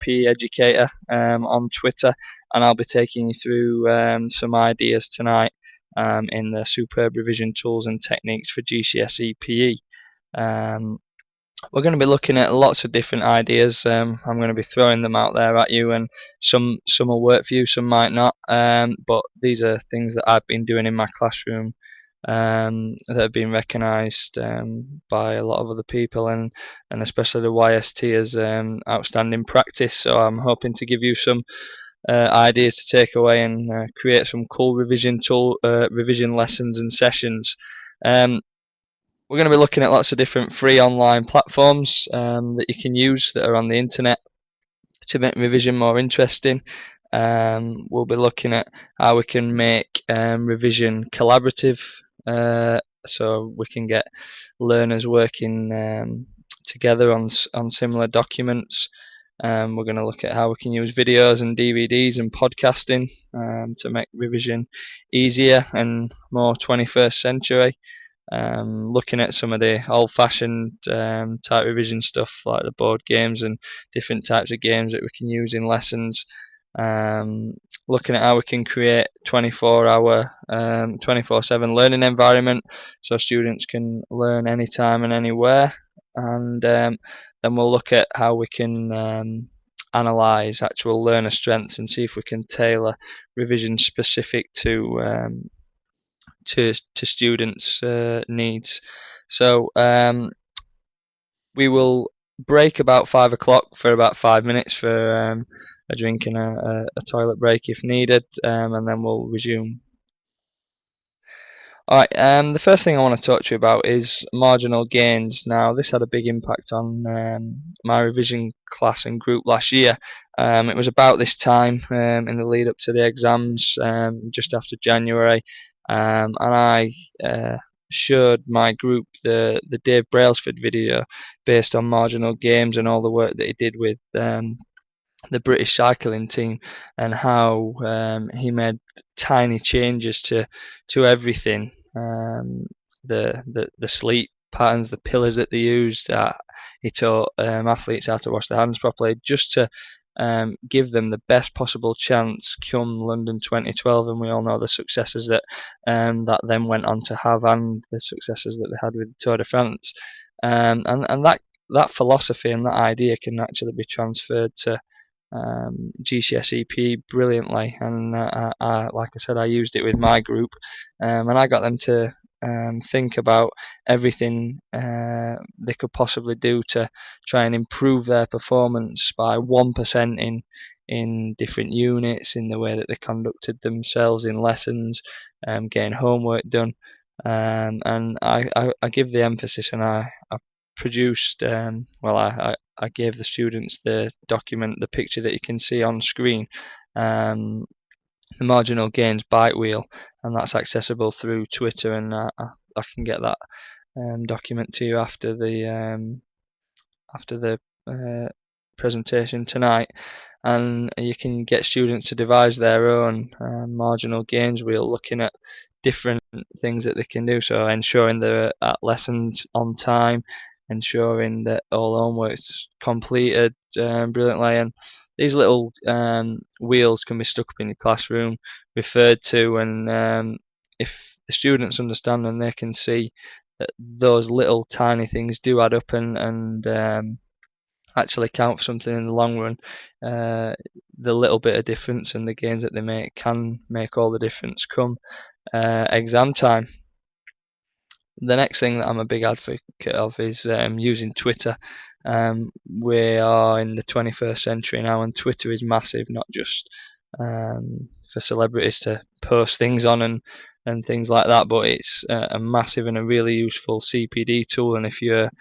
PE Educator on Twitter, and I'll be taking you through some ideas tonight in the superb revision tools and techniques for GCSE PE. We're going to be looking at lots of different ideas. I'm going to be throwing them out there at you, and some will work for you, some might not. But these are things that I've been doing in my classroom that have been recognised by a lot of other people, and especially the YST as outstanding practice. So I'm hoping to give you some ideas to take away and create some cool revision lessons and sessions. We're going to be looking at lots of different free online platforms that you can use that are on the internet to make revision more interesting. We'll be looking at how we can make revision collaborative, so we can get learners working together on similar documents. We're going to look at how we can use videos and DVDs and podcasting to make revision easier and more 21st century. Looking at some of the old-fashioned type revision stuff like the board games and different types of games that we can use in lessons. Looking at how we can create 24-hour, 24/7 learning environment so students can learn anytime and anywhere. And then we'll look at how we can analyse actual learner strengths and see if we can tailor revision specific to students' needs. So we will break about 5 o'clock for about 5 minutes for a drink and a toilet break if needed, and then we'll resume. Alright, the first thing I want to talk to you about is marginal gains. Now, this had a big impact on my revision class and group last year. It was about this time in the lead up to the exams, just after January, and I showed my group the Dave Brailsford video based on marginal games and all the work that he did with the British cycling team, and how he made tiny changes to everything. The sleep patterns, the pillars that they used. He taught athletes how to wash their hands properly, just to give them the best possible chance come London 2012, and we all know the successes that that then went on to have, and the successes that they had with the Tour de France. And that philosophy and that idea can actually be transferred to GCSE PE brilliantly, and like I said, I used it with my group, and I got them to think about everything they could possibly do to try and improve their performance by 1% in different units, in the way that they conducted themselves in lessons, getting homework done, and I give the emphasis, and I produced I gave the students the document, the picture that you can see on screen, the marginal gains bite wheel, and that's accessible through Twitter, and I can get that document to you after the presentation tonight, and you can get students to devise their own marginal gains wheel, looking at different things that they can do, so ensuring they're at lessons on time, ensuring that all homework's completed brilliantly, and these little wheels can be stuck up in your classroom, referred to, and if the students understand and they can see that those little tiny things do add up and actually count for something in the long run, the little bit of difference and the gains that they make can make all the difference come exam time. The next thing that I'm a big advocate of is using Twitter. We are in the 21st century now, and Twitter is massive, not just for celebrities to post things on and things like that, but it's a massive and a really useful CPD tool. And if you're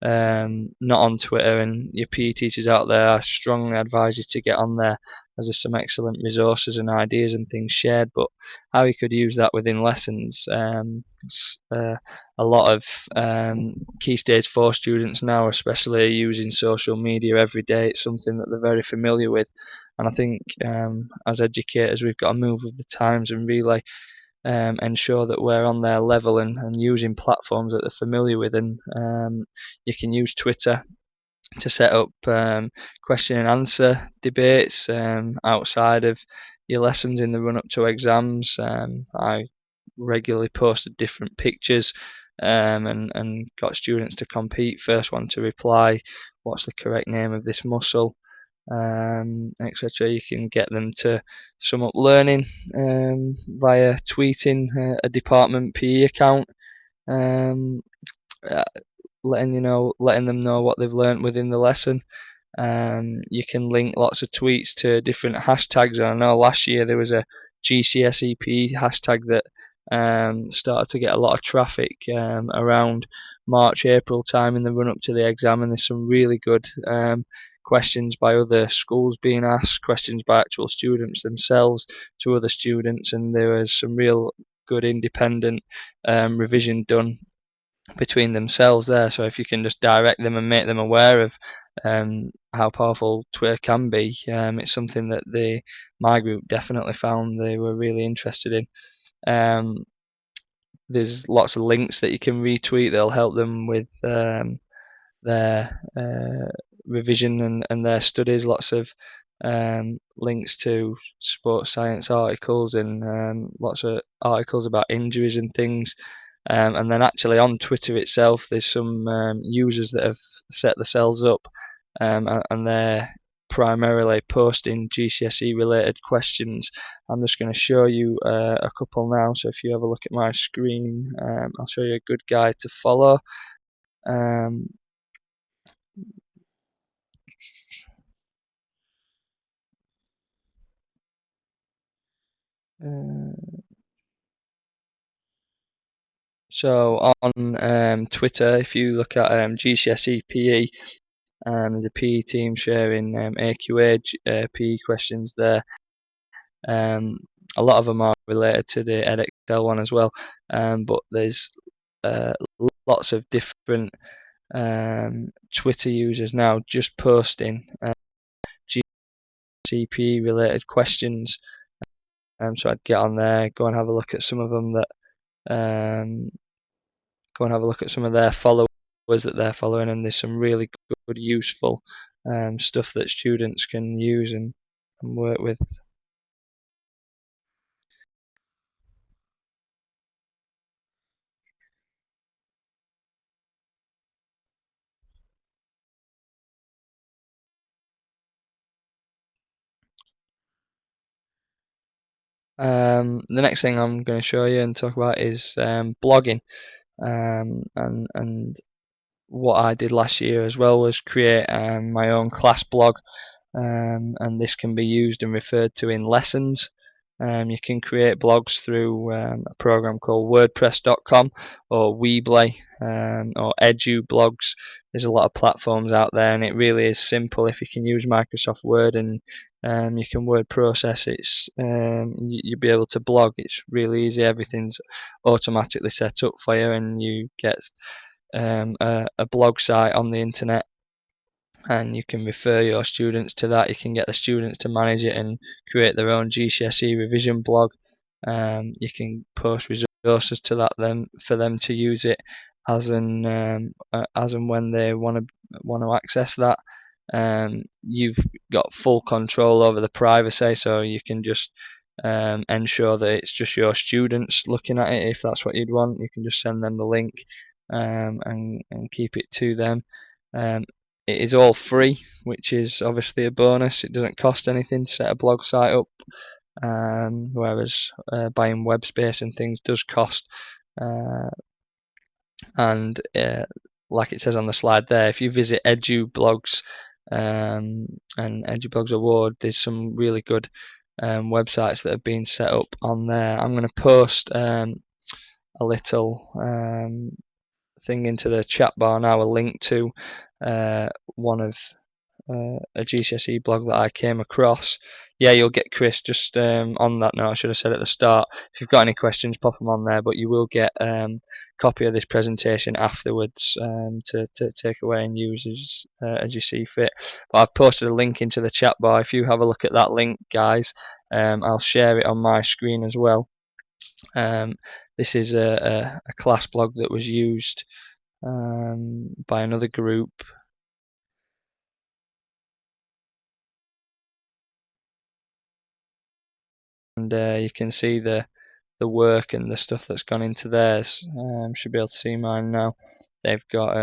not on Twitter and your PE teachers out there, I strongly advise you to get on there, as there's some excellent resources and ideas and things shared. But how you could use that within lessons, a lot of Key Stage 4 students now especially are using social media every day. It's something that they're very familiar with, and I think as educators we've got to move with the times and really ensure that we're on their level and using platforms that they're familiar with. And you can use Twitter to set up question and answer debates outside of your lessons in the run up to exams. I regularly posted different pictures and got students to compete. First one to reply, what's the correct name of this muscle, etc. You can get them to sum up learning via tweeting a department PE account, um, uh, letting them know what they've learnt within the lesson. You can link lots of tweets to different hashtags. I know last year there was a GCSE PE hashtag that started to get a lot of traffic around March, April time in the run up to the exam, and there's some really good questions by other schools being asked, questions by actual students themselves to other students, and there was some real good independent revision done between themselves there. So if you can just direct them and make them aware of how powerful Twitter can be, it's something that my group definitely found they were really interested in. There's lots of links that you can retweet that'll help them with their revision and their studies. Lots of links to sports science articles and lots of articles about injuries and things. And then actually on Twitter itself, there's some users that have set themselves up and they're primarily posting GCSE related questions. I'm just going to show you a couple now. So if you have a look at my screen, I'll show you a good guide to follow. Um, uh, so on Twitter, if you look at GCSE PE, there's a PE team sharing AQA PE questions there. A lot of them are related to the EdXL one as well, but there's lots of different Twitter users now just posting GCPE related questions. So I'd get on there, go and have a look at some of them go and have a look at some of their followers that they're following, and there's some really good, useful stuff that students can use and work with. The next thing I'm going to show you and talk about is blogging, and what I did last year as well was create my own class blog, and this can be used and referred to in lessons. You can create blogs through a program called WordPress.com or Weebly or EduBlogs. There's a lot of platforms out there, and it really is simple if you can use Microsoft Word and you can word process. You'll be able to blog. It's really easy. Everything's automatically set up for you, and you get a blog site on the internet, and you can refer your students to that. You can get the students to manage it and create their own GCSE revision blog. You can post resources to that for them to use it as and when they want to access that. You've got full control over the privacy, so you can just ensure that it's just your students looking at it. If that's what you'd want, you can just send them the link and keep it to them. It is all free, which is obviously a bonus. It doesn't cost anything to set a blog site up, whereas buying web space and things does cost. And like it says on the slide there, if you visit EduBlogs and EduBlogs Award, there's some really good websites that have been set up on there. I'm going to post a little thing into the chat bar now, a link to one of a GCSE blog that I came across. Yeah, you'll get Chris. Just on that note, I should have said at the start, if you've got any questions, pop them on there, but you will get a copy of this presentation afterwards to take away and use as you see fit. But I've posted a link into the chat bar. If you have a look at that link, guys, I'll share it on my screen as well. This is a class blog that was used by another group and you can see the work and the stuff that's gone into theirs. Should be able to see mine now. They've got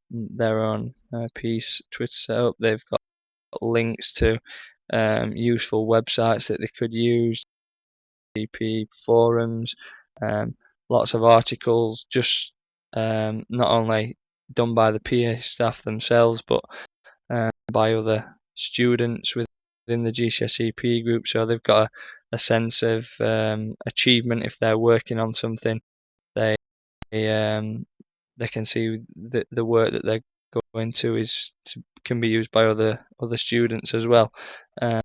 their own piece Twitter set up. They've got links to useful websites that they could use, EP forums, lots of articles, just not only done by the PA staff themselves, but by other students within the GCSE PE group. So they've got a sense of achievement if they're working on something. They they can see the work that they're going to can be used by other students as well.